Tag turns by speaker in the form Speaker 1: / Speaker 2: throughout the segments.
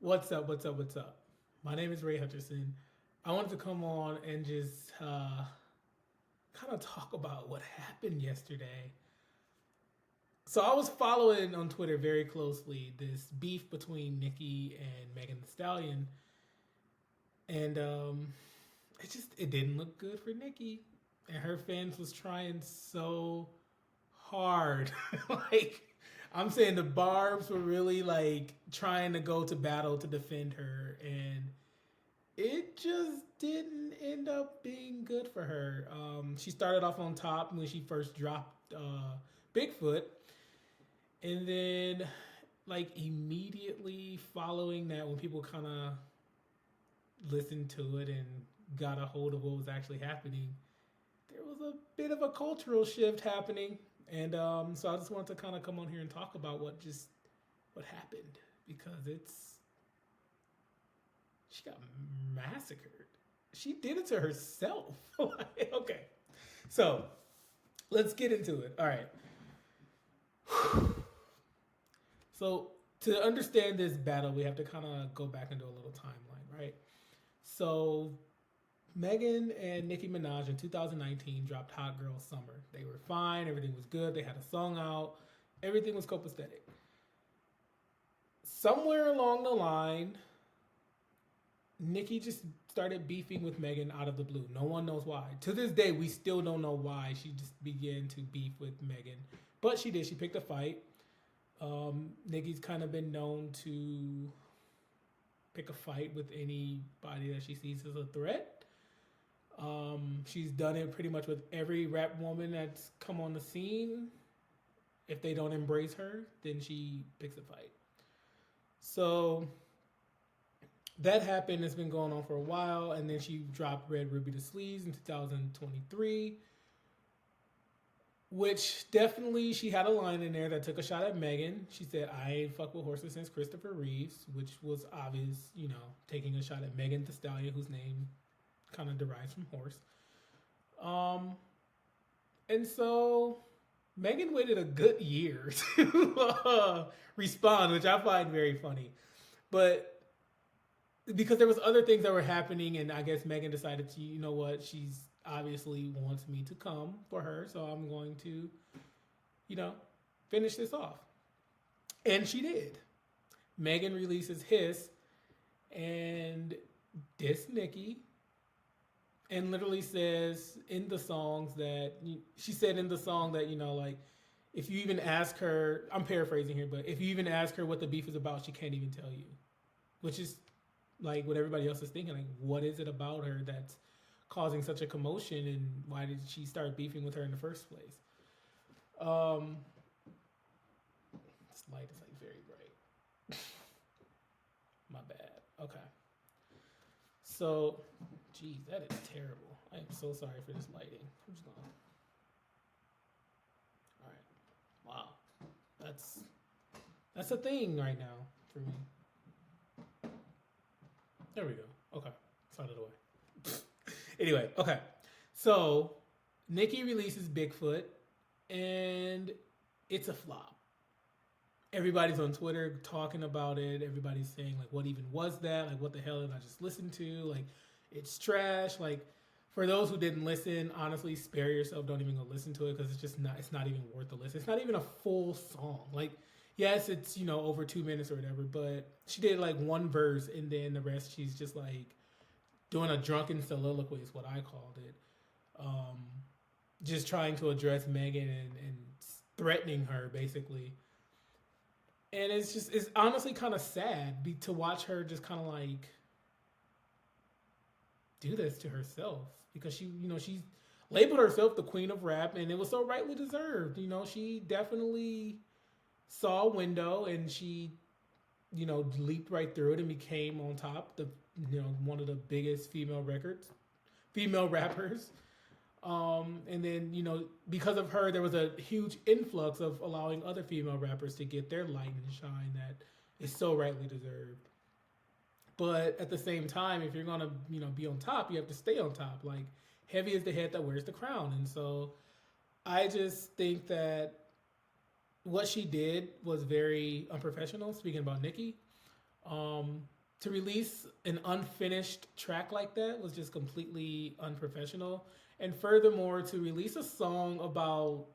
Speaker 1: What's up? What's up? What's up? My name is Ray Hutcherson. I wanted to come on and just kind of talk about what happened yesterday. So I was following on Twitter very closely this beef between Nicki and Megan Thee Stallion, and it didn't look good for Nicki, and her fans was trying so hard. like I'm saying, the Barbs were really like trying to go to battle to defend her, and it just didn't end up being good for her. She started off on top when she first dropped Bigfoot, and then like immediately following that, when people kind of listened to it and got a hold of what was actually happening, there was a bit of a cultural shift happening, and so I just wanted to kind of come on here and talk about what happened because it's she got massacred. She did it to herself. Okay, so let's get into it. All right. So to understand this battle, we have to kind of go back into a little timeline, right? So Megan and Nicki Minaj in 2019 dropped Hot Girl Summer. They were fine, everything was good, they had a song out, everything was copacetic. Somewhere along the line, Nicki just started beefing with Megan out of the blue. No one knows why. To this day, we still don't know why she just began to beef with Megan. But she did. She picked a fight. Nicki's kind of been known to pick a fight with anybody that she sees as a threat. She's done it pretty much with every rap woman that's come on the scene. If they don't embrace her, then she picks a fight. So that happened. It's been going on for a while, and then she dropped Red Ruby to Sleeves in 2023, which definitely she had a line in there that took a shot at Megan. She said, "I ain't fuck with horses since Christopher Reeves," which was obvious, taking a shot at Megan Thee Stallion, whose name kind of derives from horse. Um, and so Megan waited a good year to respond, which I find very funny. But because there was other things that were happening, and I guess Megan decided to, you know what, she's obviously wants me to come for her, so I'm going to, you know, finish this off. And she did. Megan releases Hiss and diss Nicki, and literally says in the songs that she said in the song that, like, if you even ask her, I'm paraphrasing here, but if you even ask her what the beef is about, she can't even tell you, which is like what everybody else is thinking. Like, what is it about her that's causing such a commotion, and why did she start beefing with her in the first place? Um, this light is like very bright. My bad. Okay. So, geez, that is terrible. I am so sorry for this lighting. I'm just gonna. All right. Wow. That's a thing right now for me. There we go. Okay. It's out of the way. Anyway, okay. So Nicki releases Bigfoot, and it's a flop. Everybody's on Twitter talking about it. Everybody's saying, like, what even was that? Like, what the hell did I just listen to? Like, it's trash. Like, for those who didn't listen, honestly, spare yourself. Don't even go listen to it, because it's not even worth the listen. It's not even a full song. Like, yes, it's, over 2 minutes or whatever, but she did like one verse, and then the rest she's just like doing a drunken soliloquy is what I called it. Um, just trying to address Megan, and threatening her basically. And it's honestly kind of sad to watch her just kind of like do this to herself, because she's labeled herself the queen of rap, and it was so rightly deserved. She definitely saw a window, and she leaped right through it and became on top, the one of the biggest female rappers. And then, because of her, there was a huge influx of allowing other female rappers to get their light and shine that is so rightly deserved. But at the same time, if you're gonna, be on top, you have to stay on top. Like, heavy is the head that wears the crown. And so I just think that what she did was very unprofessional. Speaking about Nicki, Um, to release an unfinished track like that was just completely unprofessional. And furthermore, to release a song about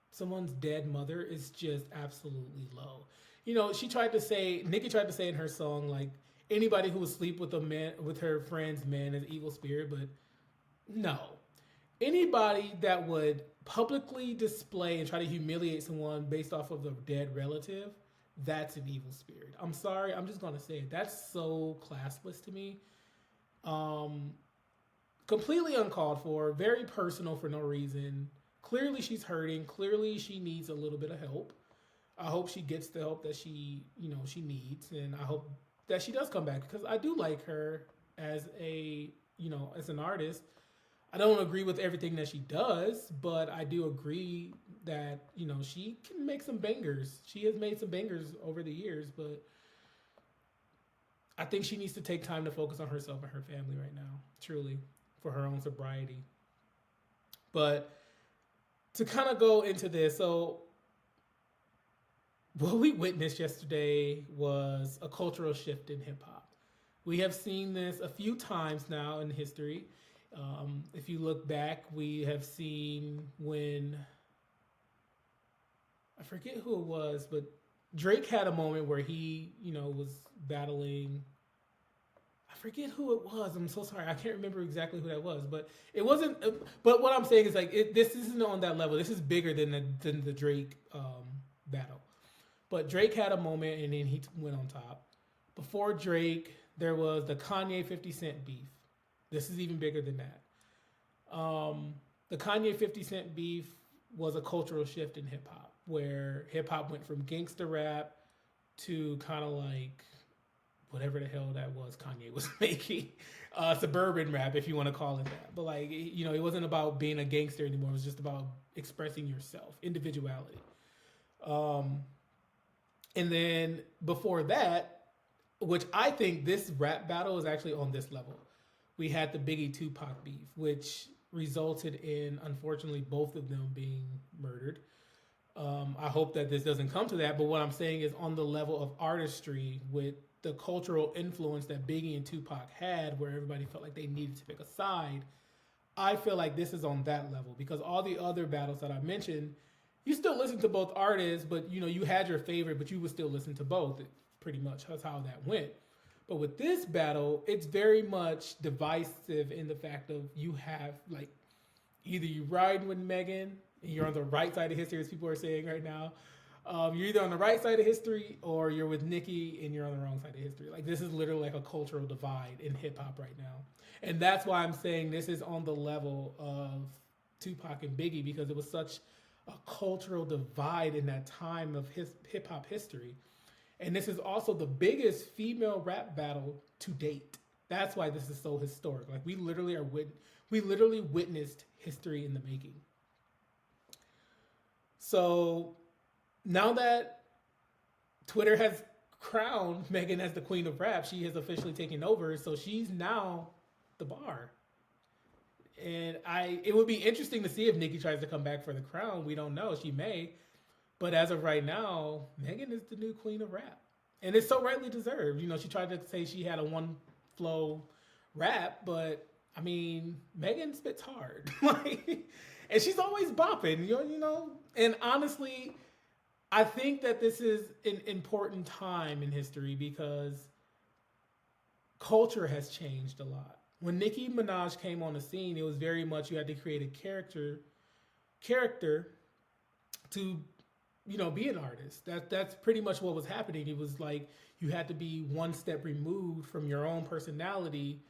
Speaker 1: someone's dead mother is just absolutely low. You know, Nicki tried to say in her song, like, anybody who would sleep with a man, with her friend's man is evil spirit, but no. Anybody that would publicly display and try to humiliate someone based off of a dead relative, that's an evil spirit. I'm sorry, I'm just gonna say it. That's so classless to me. Um, Completely uncalled for, very personal for no reason. Clearly she's hurting. Clearly she needs a little bit of help. I hope she gets the help that she needs, and I hope that she does come back because I do like her as as an artist. I don't agree with everything that she does, but I do agree that, she can make some bangers. She has made some bangers over the years, but I think she needs to take time to focus on herself and her family right now, truly, for her own sobriety. But to kind of go into this, so what we witnessed yesterday was a cultural shift in hip hop. We have seen this a few times now in history. If you look back, we have seen when I forget who it was, but Drake had a moment where he, was battling. I forget who it was. I'm so sorry. I can't remember exactly who that was, but it wasn't. But what I'm saying is like this isn't on that level. This is bigger than the Drake battle. But Drake had a moment and then he went on top. Before Drake, there was the Kanye 50 Cent beef. This is even bigger than that. The Kanye 50 Cent beef was a cultural shift in hip hop where hip hop went from gangster rap to kind of like whatever the hell that was Kanye was making. Suburban rap, if you want to call it that. But like, it wasn't about being a gangster anymore. It was just about expressing yourself, individuality. Um, and then before that, which I think this rap battle is actually on this level. We had the Biggie Tupac beef, which resulted in, unfortunately, both of them being murdered. I hope that this doesn't come to that, but what I'm saying is on the level of artistry with the cultural influence that Biggie and Tupac had, where everybody felt like they needed to pick a side, I feel like this is on that level because all the other battles that I mentioned, you still listen to both artists, but you had your favorite, but you would still listen to both. Pretty much that's how that went. But with this battle, it's very much divisive in the fact of you have like either you ride with Megan and you're on the right side of history, as people are saying right now. You're either on the right side of history or you're with Nicki and you're on the wrong side of history. Like this is literally like a cultural divide in hip hop right now, and that's why I'm saying this is on the level of Tupac and Biggie because it was such a cultural divide in that time of hip hop history. And this is also the biggest female rap battle to date. That's why this is so historic. Like we literally witnessed history in the making. So now that Twitter has crowned Megan as the queen of rap, she has officially taken over. So she's now the bar. And it would be interesting to see if Nicki tries to come back for the crown. We don't know. She may. But as of right now, Megan is the new queen of rap. And it's so rightly deserved. She tried to say she had a one flow rap, but I mean, Megan spits hard. Like, and she's always bopping, And honestly, I think that this is an important time in history because culture has changed a lot. When Nicki Minaj came on the scene, it was very much you had to create a character to be an artist. That's pretty much what was happening. It was like you had to be one step removed from your own personality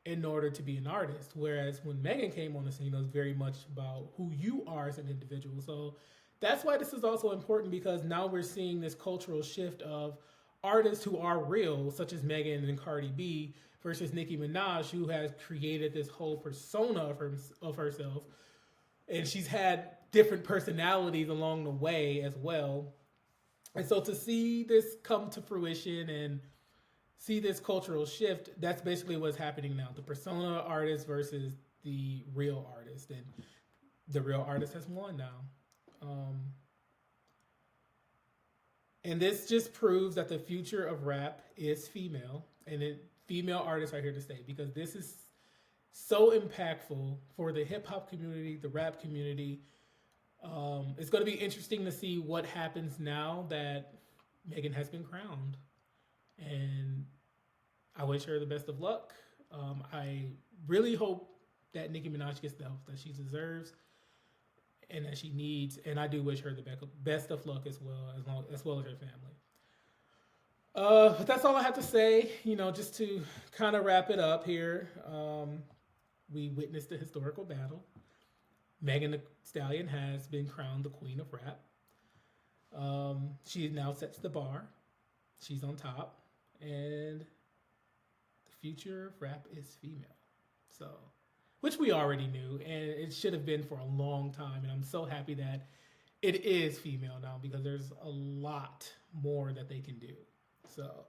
Speaker 1: in order to be an artist. Whereas when Megan came on the scene, it was very much about who you are as an individual. So that's why this is also important because now we're seeing this cultural shift of artists who are real, such as Megan and Cardi B, versus Nicki Minaj, who has created this whole persona of herself. And she's had different personalities along the way as well. And so to see this come to fruition and see this cultural shift, that's basically what's happening now. The persona artist versus the real artist. And the real artist has won now. Um, And this just proves that the future of rap is female, and female artists are here to stay because this is so impactful for the hip hop community, the rap community. It's going to be interesting to see what happens now that Megan has been crowned, and I wish her the best of luck. I really hope that Nicki Minaj gets the help that she deserves and that she needs, and I do wish her the best of luck as well as her family. But that's all I have to say. Just to kind of wrap it up here, we witnessed a historical battle. Megan Thee Stallion has been crowned the queen of rap. She now sets the bar. She's on top, and the future of rap is female. So, which we already knew, and it should have been for a long time. And I'm so happy that it is female now because there's a lot more that they can do. So,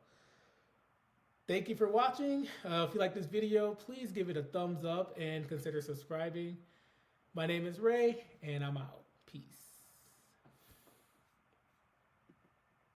Speaker 1: thank you for watching. If you like this video, please give it a thumbs up and consider subscribing. My name is Ray, and I'm out.